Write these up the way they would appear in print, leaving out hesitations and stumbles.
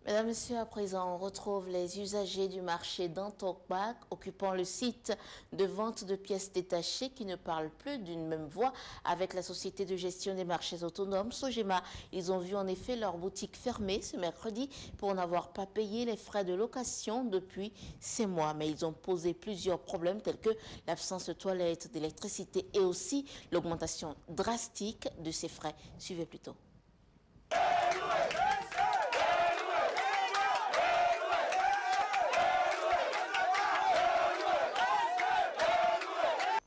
Mesdames, Messieurs, à présent, on retrouve les usagers du marché d'Antokbak occupant le site de vente de pièces détachées qui ne parlent plus d'une même voix avec la société de gestion des marchés autonomes, Sogema. Ils ont vu en effet leur boutique fermée ce mercredi pour n'avoir pas payé les frais de location depuis 6 mois. Mais ils ont posé plusieurs problèmes tels que l'absence de toilettes, d'électricité et aussi l'augmentation drastique de ces frais. Suivez plutôt.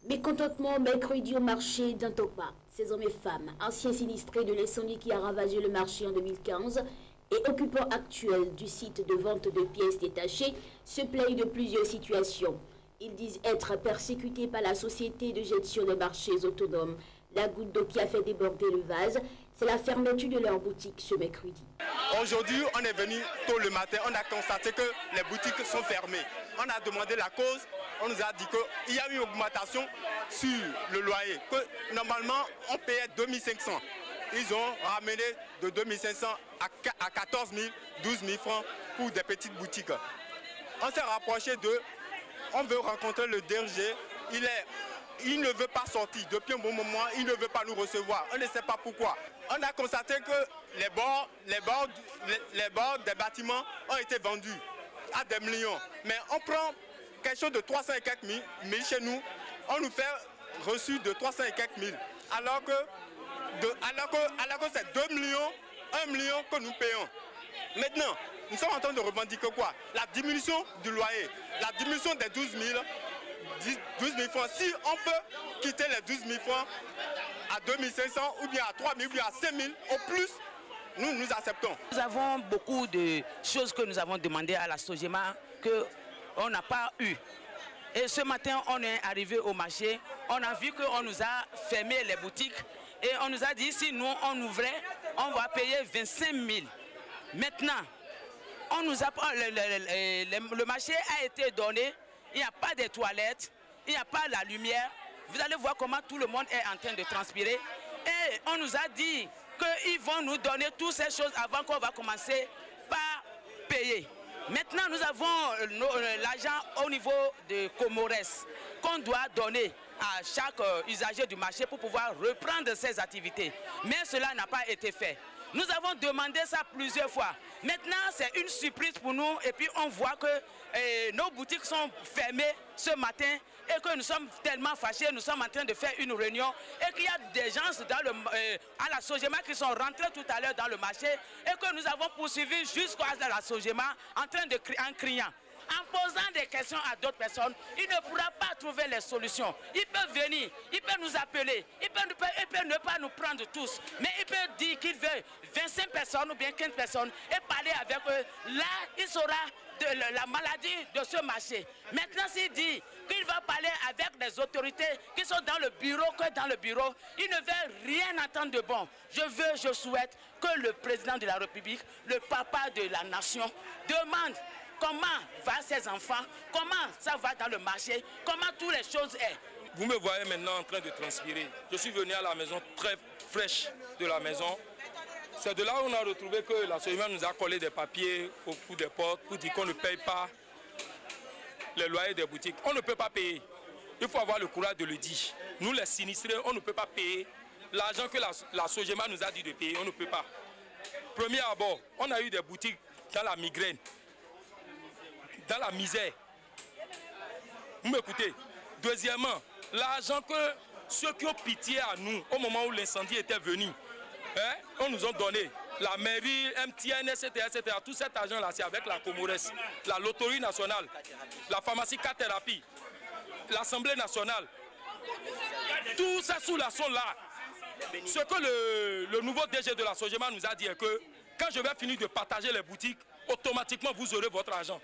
Mécontentement mercredi au marché d'Antokbak. Ces hommes et femmes, anciens sinistrés de l'incendie qui a ravagé le marché en 2015 et occupants actuels du site de vente de pièces détachées, se plaignent de plusieurs situations. Ils disent être persécutés par la société de gestion des marchés autonomes. La goutte d'eau qui a fait déborder le vase, c'est la fermeture de leur boutique ce mercredi. Aujourd'hui, on est venu tôt le matin, on a constaté que les boutiques sont fermées. On a demandé la cause, on nous a dit qu'il y a eu une augmentation sur le loyer, que normalement on payait 2500. Ils ont ramené de 2500 à 14 000, 12 000 francs pour des petites boutiques. On s'est rapproché d'eux, on veut rencontrer le DRG, il ne veut pas sortir. Depuis un bon moment, il ne veut pas nous recevoir. On ne sait pas pourquoi. On a constaté que les bords des bâtiments ont été vendus à des millions. Mais on prend quelque chose de 300 et quelques mille chez nous, on nous fait reçu de 300 et quelques mille. Alors que c'est 2 millions, 1 million que nous payons. Maintenant, nous sommes en train de revendiquer quoi? La diminution du loyer, la diminution des 12 000 francs. Si on peut quitter les 12 000 francs à 2500 ou bien à 3 000 ou bien à 5 000 au plus, nous acceptons. Nous avons beaucoup de choses que nous avons demandé à la Sogema qu'on n'a pas eu. Et ce matin, on est arrivé au marché, on a vu qu'on nous a fermé les boutiques et on nous a dit si nous on ouvrait, on va payer 25 000. Maintenant, on nous a, le marché a été donné, il n'y a pas de toilettes, il n'y a pas la lumière. Vous allez voir comment tout le monde est en train de transpirer. Et on nous a dit qu'ils vont nous donner toutes ces choses avant qu'on va commencer par payer. Maintenant, nous avons l'argent au niveau de Comores qu'on doit donner à chaque usager du marché pour pouvoir reprendre ses activités. Mais cela n'a pas été fait. Nous avons demandé ça plusieurs fois. Maintenant, c'est une surprise pour nous et puis on voit que nos boutiques sont fermées ce matin et que nous sommes tellement fâchés, nous sommes en train de faire une réunion et qu'il y a des gens à la Sogema qui sont rentrés tout à l'heure dans le marché et que nous avons poursuivi jusqu'à la Sogema en criant. En posant des questions à d'autres personnes, il ne pourra pas trouver les solutions. Il peut venir, il peut nous appeler, il peut ne pas nous prendre tous, mais il peut dire qu'il veut 25 personnes ou bien 15 personnes et parler avec eux. Là, il saura de la maladie de ce marché. Maintenant, s'il dit qu'il va parler avec les autorités qui sont dans le bureau, il ne veut rien entendre de bon. Je souhaite que le président de la République, le papa de la nation, demande comment vont ses enfants, comment ça va dans le marché, comment toutes les choses sont. Vous me voyez maintenant en train de transpirer. Je suis venu à la maison très fraîche de la maison. C'est de là où on a retrouvé que la Sogema nous a collé des papiers au bout des portes pour dire qu'on ne paye pas les loyers des boutiques. On ne peut pas payer. Il faut avoir le courage de le dire. Nous les sinistrés, on ne peut pas payer l'argent que la Sogema nous a dit de payer. On ne peut pas. Premier abord, on a eu des boutiques dans la migraine, dans la misère. Vous m'écoutez? Deuxièmement, l'argent que ceux qui ont pitié à nous au moment où l'incendie était venu, on nous a donné. La mairie, MTN, etc. Tout cet argent-là, c'est avec la Comores, la loterie nationale, la pharmacie K-Thérapie, l'Assemblée nationale. Tout ça sous la sonde là. Ce que le nouveau DG de la Sogema nous a dit est que quand je vais finir de partager les boutiques, automatiquement vous aurez votre argent.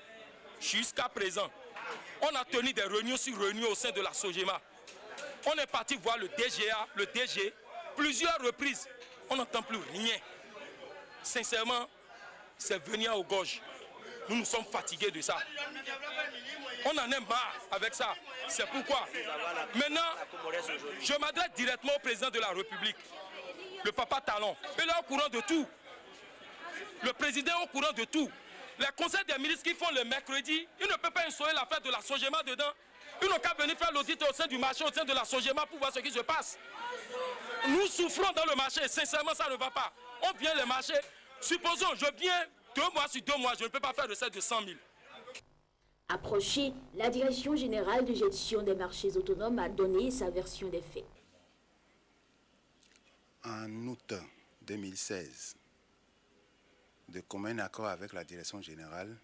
Jusqu'à présent, on a tenu des réunions sur réunions au sein de la Sogema. On est parti voir le DGA, le DG, plusieurs reprises. On n'entend plus rien. Sincèrement, c'est venir aux gorges. Nous sommes fatigués de ça. On en est marre avec ça. C'est pourquoi, maintenant, je m'adresse directement au président de la République, le papa Talon. Il est au courant de tout. Le président est au courant de tout. Les conseils des ministres qui font le mercredi, ils ne peuvent pas instaurer la fête de la Sogema dedans. Ils n'ont qu'à venir faire l'audit au sein du marché, au sein de la Sogema pour voir ce qui se passe. Nous souffrons dans le marché, sincèrement ça ne va pas. On vient le marché, supposons je viens 2 mois sur 2 mois, je ne peux pas faire de recette de 100 000. Approchée, la Direction générale de gestion des marchés autonomes a donné sa version des faits. En août 2016, de commun accord avec la Direction générale,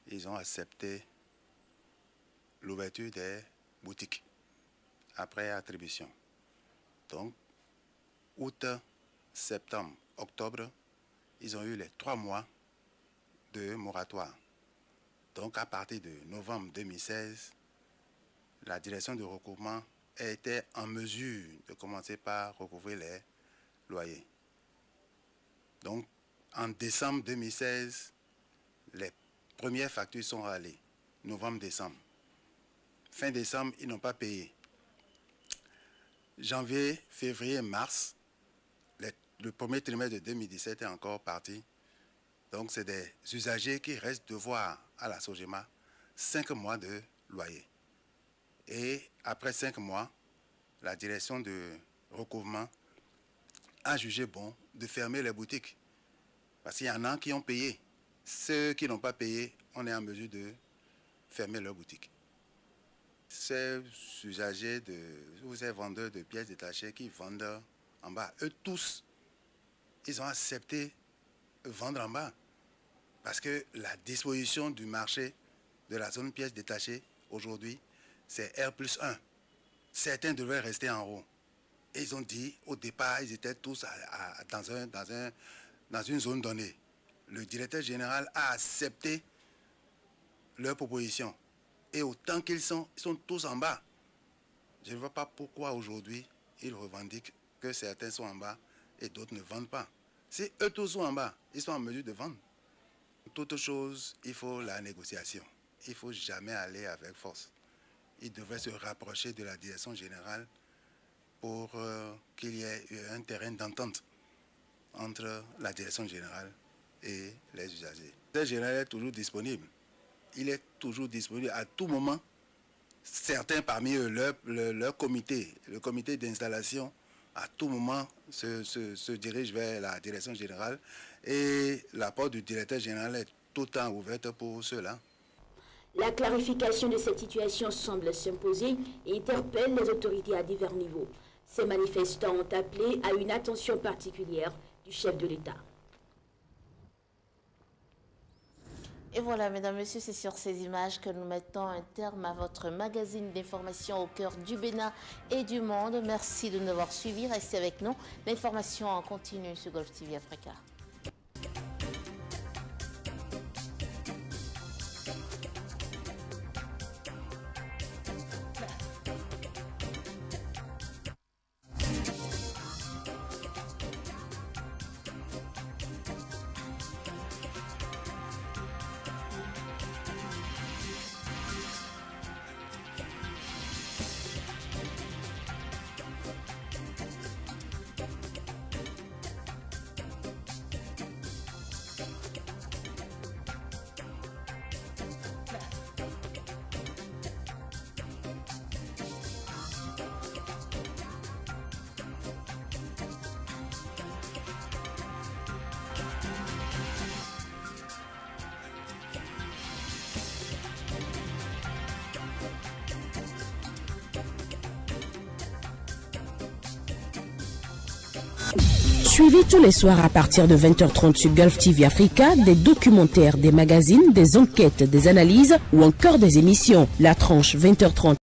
ils ont accepté l'ouverture des boutiques après attribution. Donc, août, septembre, octobre, ils ont eu les 3 mois de moratoire. Donc, à partir de novembre 2016, la direction de recouvrement était en mesure de commencer par recouvrer les loyers. Donc, en décembre 2016, les premières factures sont allées, novembre-décembre. Fin décembre, ils n'ont pas payé. Janvier, février, mars, le premier trimestre de 2017 est encore parti. Donc, c'est des usagers qui restent devoir à la Sogema 5 mois de loyer. Et après 5 mois, la direction de recouvrement a jugé bon de fermer les boutiques. Parce qu'il y en a qui ont payé. Ceux qui n'ont pas payé, on est en mesure de fermer leurs boutiques. Ces usagers ou ces vendeurs de pièces détachées qui vendent en bas, eux tous, ils ont accepté vendre en bas. Parce que la disposition du marché de la zone pièces détachées aujourd'hui, c'est R+1. Certains devaient rester en haut. Et ils ont dit, au départ, ils étaient tous dans une zone donnée. Le directeur général a accepté leur proposition. Et autant qu'ils sont tous en bas. Je ne vois pas pourquoi aujourd'hui, ils revendiquent que certains sont en bas et d'autres ne vendent pas. Si eux tous sont en bas, ils sont en mesure de vendre. Toute chose, il faut la négociation. Il ne faut jamais aller avec force. Ils devraient se rapprocher de la direction générale pour qu'il y ait un terrain d'entente entre la direction générale et les usagers. Le directeur général est toujours disponible. Il est toujours disponible à tout moment. Certains parmi eux, leur comité, le comité d'installation, à tout moment se dirige vers la direction générale et la porte du directeur général est tout le temps ouverte pour cela. La clarification de cette situation semble s'imposer et interpelle les autorités à divers niveaux. Ces manifestants ont appelé à une attention particulière du chef de l'État. Et voilà, mesdames, messieurs, c'est sur ces images que nous mettons un terme à votre magazine d'information au cœur du Bénin et du monde. Merci de nous avoir suivis. Restez avec nous. L'information en continu sur Golf TV Africa. Suivez tous les soirs à partir de 20h30 sur Golf TV Africa des documentaires, des magazines, des enquêtes, des analyses ou encore des émissions. La tranche 20h30